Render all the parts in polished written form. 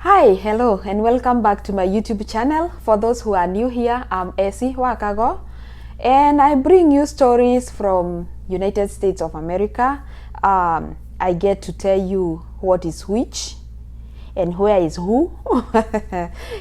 Hi, hello, and welcome back to my YouTube channel. For those who are new here, I'm Essie Wakago, and I bring you stories from United States of America. I get to tell you what is which and where is who.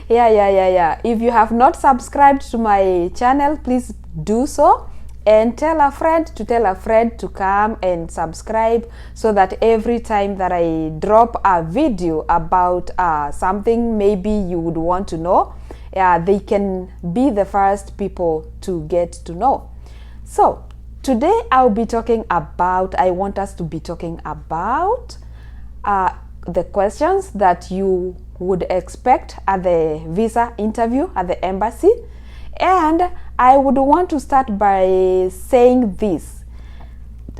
Yeah. If you have not subscribed to my channel, please do so. And tell a friend to come and subscribe, so that every time that I drop a video about something maybe you would want to know, they can be the first people to get to know. So today I want us to be talking about the questions that you would expect at the visa interview at the embassy. And I would want to start by saying this: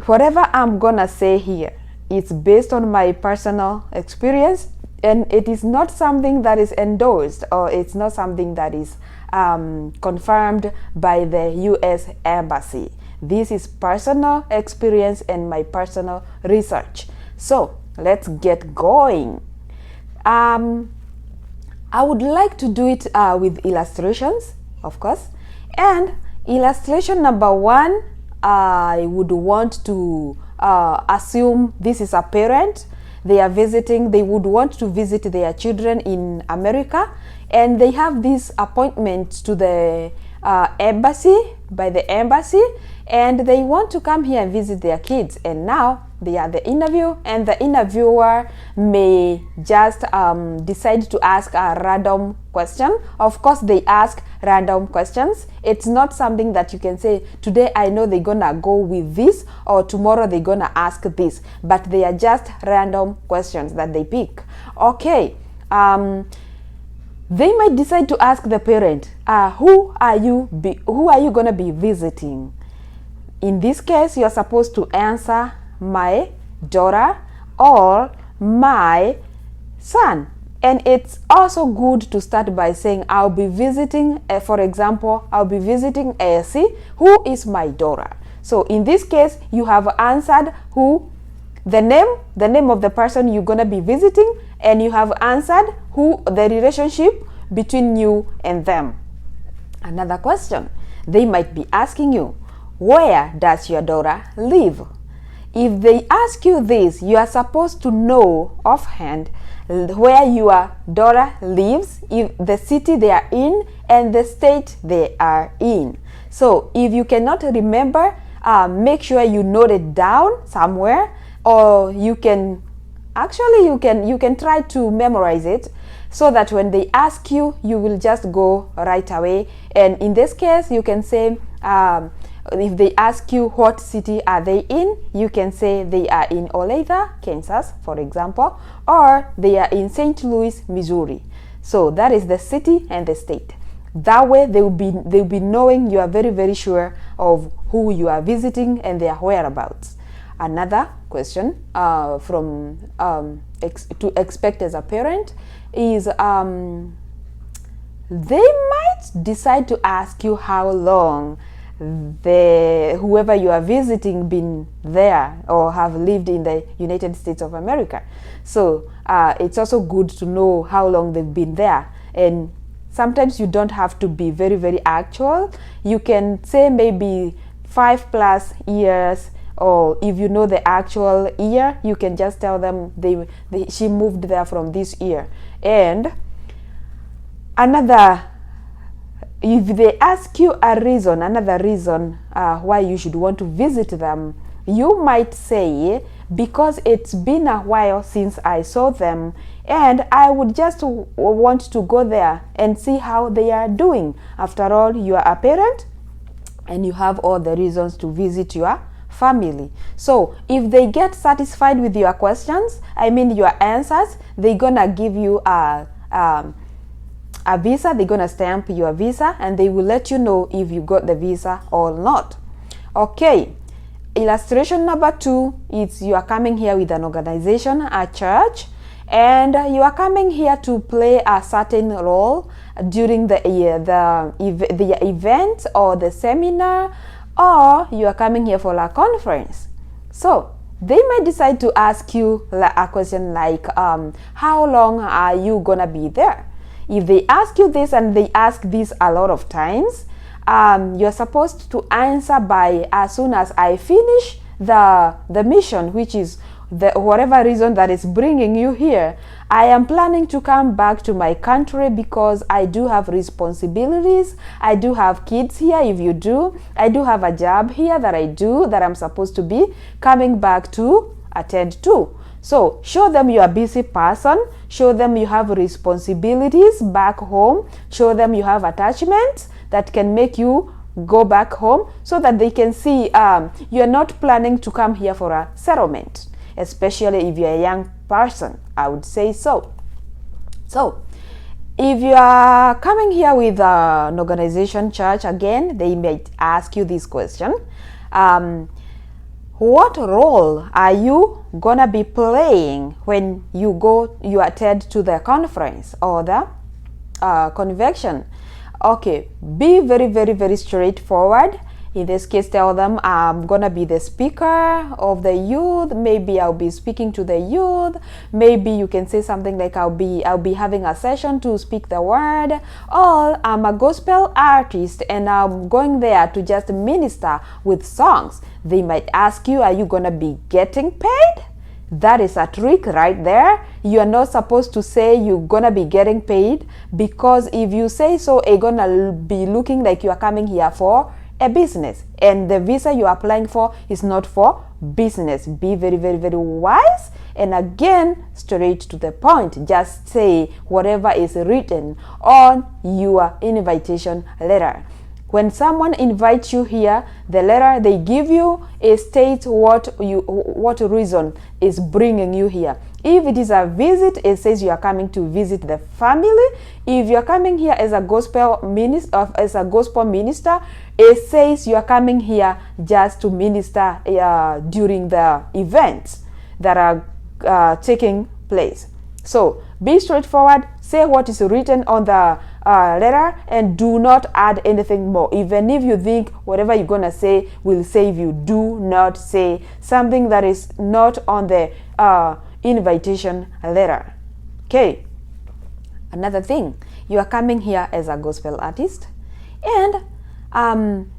whatever I'm gonna say here, it's based on my personal experience, and it is not something that is endorsed, or it's not something that is confirmed by the US Embassy. This is personal experience and my personal research. So let's get going. I would like to do it with illustrations, of course. And illustration number one, I would want to assume this is a parent. They would want to visit their children in America, and they have this appointment to the embassy, and they want to come here and visit their kids. And now they are the interview, and the interviewer may just decide to ask a random question. Of course, they ask random questions. It's not something that you can say, today I know they're gonna go with this, or tomorrow they're gonna ask this, but they are just random questions that they pick. Okay. They might decide to ask the parent, who are you gonna be visiting? In this case, you're supposed to answer my daughter or my son. And it's also good to start by saying, I'll be visiting, for example, I'll be visiting Essie, who is my daughter. So in this case, you have answered the name of the person you're gonna be visiting, and you have answered the relationship between you and them. Another question, they might be asking you, where does your daughter live? If they ask you this, you are supposed to know offhand where your daughter lives, if the city they are in, and the state they are in. So if you cannot remember, make sure you note it down somewhere, or you can try to memorize it, so that when they ask you, you will just go right away. And in this case, you can say, if they ask you what city are they in, you can say they are in Olathe, Kansas, for example, or they are in St. Louis, Missouri. So that is the city and the state. That way they'll be knowing you are very, very sure of who you are visiting and their whereabouts. Another question to expect as a parent is they might decide to ask you how long whoever you are visiting been there or have lived in the United States of America. So it's also good to know how long they've been there. And sometimes you don't have to be very, very actual. You can say maybe 5+ years, or if you know the actual year, you can just tell them she moved there from this year. And if they ask you another reason why you should want to visit them, you might say, because it's been a while since I saw them, and I would just want to go there and see how they are doing. After all, you are a parent, and you have all the reasons to visit your family. So if they get satisfied with your questions, your answers, they're gonna give you a visa. They're gonna stamp your visa, and they will let you know if you got the visa or not. Okay, illustration number 2 is you are coming here with an organization, a church, and you are coming here to play a certain role during the event or the seminar, or you are coming here for a conference. So they might decide to ask you a question like, how long are you gonna be there? If they ask you this, and they ask this a lot of times, you're supposed to answer by, as soon as I finish the mission, which is whatever reason that is bringing you here. I am planning to come back to my country because I do have responsibilities. I do have kids here, if you do. I do have a job here that I do, that I'm supposed to be coming back to attend to. So show them you're a busy person. Show them you have responsibilities back home. Show them you have attachments that can make you go back home, so that they can see you're not planning to come here for a settlement, especially if you're a young person, I would say so. So if you are coming here with an organization, church, again, they might ask you this question. What role are you gonna be playing when you attend to the conference or the convention? Okay, be very, very, very straightforward. In this case, tell them I'm gonna be the speaker of the youth. Maybe I'll be speaking to the youth. Maybe you can say something like I'll be having a session to speak the word. Or I'm a gospel artist and I'm going there to just minister with songs. They might ask you, are you gonna be getting paid? That is a trick right there. You are not supposed to say you're gonna be getting paid, because if you say so, it's gonna be looking like you are coming here for a business, and the visa you are applying for is not for business. Be very, very, very wise, and again, straight to the point. Just say whatever is written on your invitation letter. When someone invites you here, the letter they give you states what reason is bringing you here. If it is a visit, it says you are coming to visit the family. If you are coming here as a gospel minister, it says you are coming here just to minister during the events that are taking place. So be straightforward. Say what is written on the letter, and do not add anything more. Even if you think whatever you're gonna say will save you, do not say something that is not on the invitation letter. Okay. Another thing, you are coming here as a gospel artist, and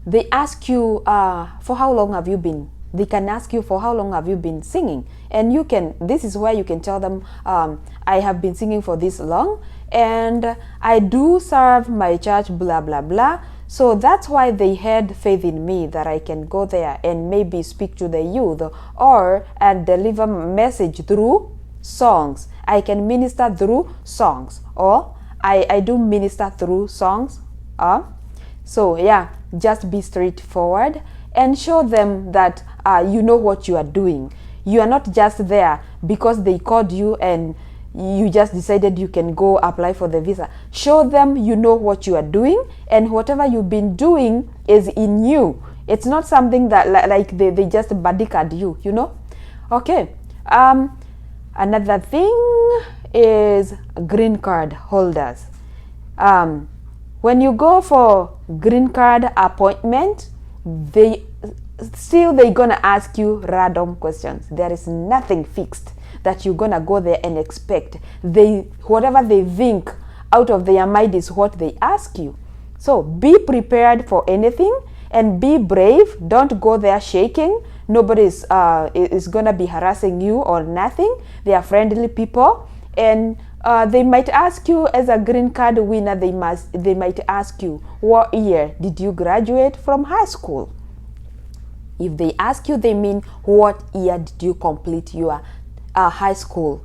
they ask you for how long have you been. They can ask you for how long have you been singing, and this is where you can tell them, I have been singing for this long, and I do serve my church, blah blah blah. So that's why they had faith in me that I can go there and maybe speak to the youth or deliver message through songs. I can minister through songs, or I do minister through songs. So yeah, just be straightforward and show them that you know what you are doing. You are not just there because they called you and you just decided you can go apply for the visa. Show them you know what you are doing, and whatever you've been doing is in you. It's not something that like they just bodyguard you, you know. Okay. Another thing is green card holders. When you go for green card appointment, they're gonna ask you random questions. There is nothing fixed that you're gonna go there and expect. Whatever they think out of their mind is what they ask you. So be prepared for anything and be brave. Don't go there shaking. Nobody is gonna be harassing you or nothing. They are friendly people, and they might ask you as a green card winner. They might ask you, what year did you graduate from high school? If they ask you, they mean what year did you complete your high school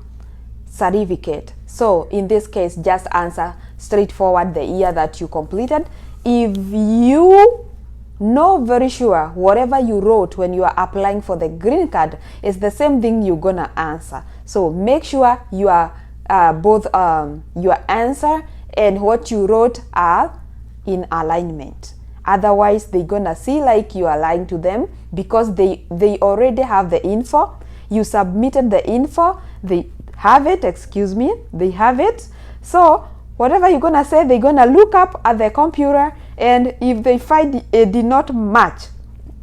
certificate. So in this case, just answer straightforward the year that you completed. If you know very sure whatever you wrote when you are applying for the green card is the same thing you're gonna answer. So make sure you are both your answer and what you wrote are in alignment. Otherwise, they're gonna see like you are lying to them, because they already have the info. You submitted the info. They have it. They have it. So whatever you're gonna say, they're gonna look up at the computer, and if they find it did not match,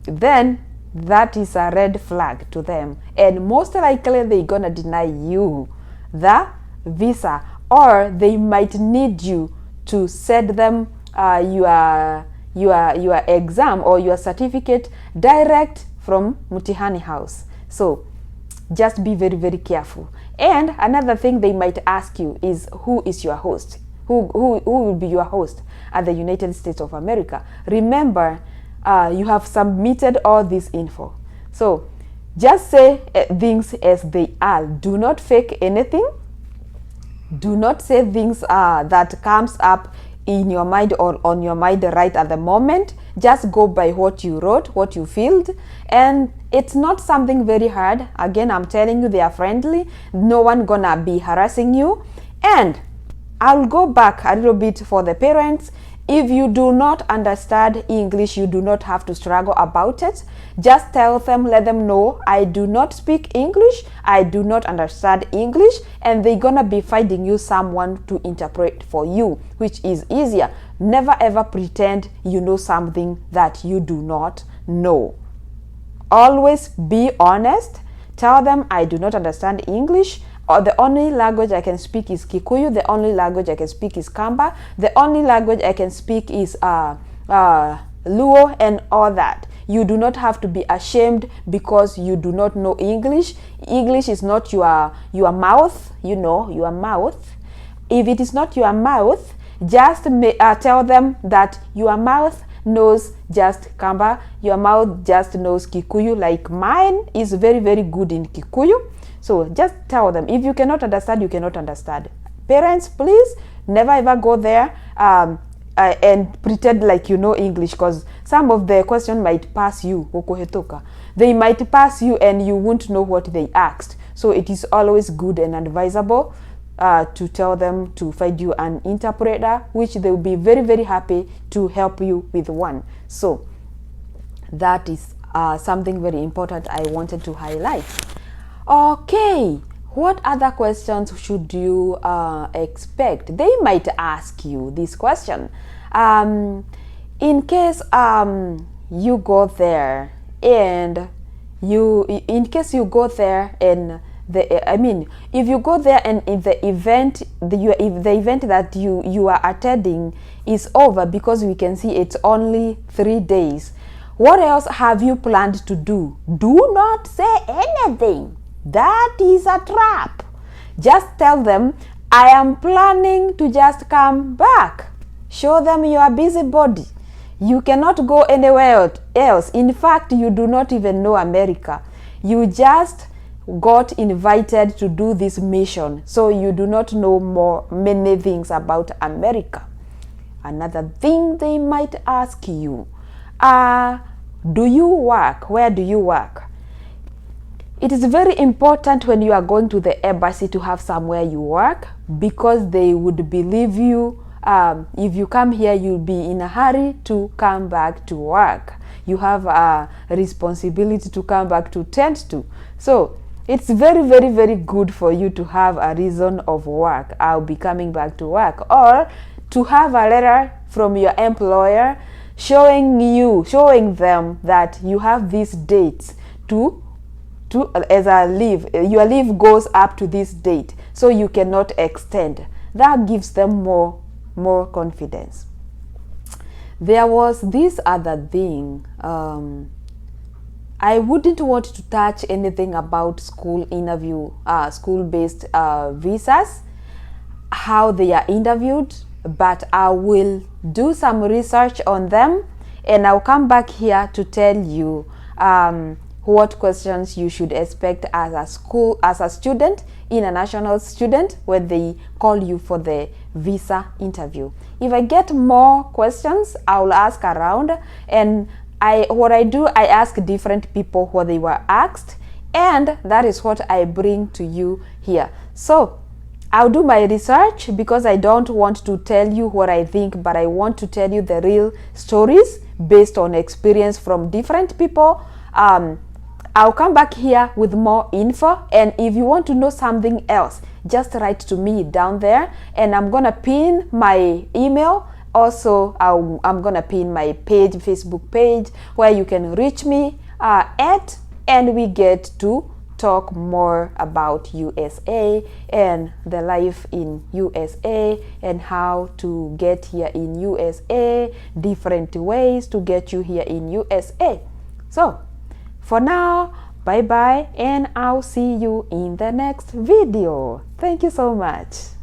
then that is a red flag to them, and most likely they're gonna deny you the visa, or they might need you to send them your exam or your certificate direct from Mtihani House. So just be very, very careful. And another thing they might ask you is, who is your host? Who will be your host at the United States of America? Remember, you have submitted all this info. So just say things as they are. Do not fake anything. Do not say things that comes up in your mind or on your mind right at the moment. Just go by what you wrote, what you filled, and it's not something very hard. Again, I'm telling you, they are friendly. No one gonna be harassing you. And I'll go back a little bit for the parents. If you do not understand English, you do not have to struggle about it. Just tell them, let them know, I do not speak English, I do not understand English, and they're gonna be finding you someone to interpret for you, which is easier. Never ever pretend you know something that you do not know. Always be honest. Tell them, I do not understand English, or the only language I can speak is Kikuyu, the only language I can speak is Kamba, the only language I can speak is Luo, and all that. You do not have to be ashamed because you do not know English. English is not your mouth, your mouth. If it is not your mouth, just tell them that your mouth knows just Kamba, your mouth just knows Kikuyu, like mine is very, very good in Kikuyu. So just tell them. If you cannot understand, you cannot understand. Parents, please never ever go there and pretend like you know English, because some of the question might pass you. They might pass you and you won't know what they asked. So it is always good and advisable to tell them to find you an interpreter, which they will be very, very happy to help you with one. So that is something very important I wanted to highlight. Okay, what other questions should you expect? They might ask you this question. In case you go there and if you go there and if the event that you are attending is over, because we can see it's only 3 days, what else have you planned to do? Do not say anything. That is a trap. Just tell them, I am planning to just come back. Show them you are busybody. You cannot go anywhere else. In fact, you do not even know America. You just got invited to do this mission, so you do not know many things about America. Another thing they might ask you, do you work? Where do you work? It is very important when you are going to the embassy to have somewhere you work, because they would believe you. If you come here, you'll be in a hurry to come back to work. You have a responsibility to come back to tend to. So it's very, very, very good for you to have a reason of work. I'll be coming back to work, or to have a letter from your employer showing them that you have these dates as a leave. Your leave goes up to this date, so you cannot extend. That gives them more confidence. There was this other thing. I wouldn't want to touch anything about school-based visas, how they are interviewed, but I will do some research on them, and I'll come back here to tell you what questions you should expect as a student, international student, when they call you for the visa interview. If I get more questions, I'll ask around, and I ask different people what they were asked, and that is what I bring to you here. So I'll do my research, because I don't want to tell you what I think, but I want to tell you the real stories based on experience from different people. I'll come back here with more info, and if you want to know something else, just write to me down there, and I'm gonna pin my email. Also, I'm gonna pin my Facebook page, where you can reach me at, and we get to talk more about USA and the life in USA and how to get here in USA, different ways to get you here in USA. So for now, bye bye, and I'll see you in the next video. Thank you so much.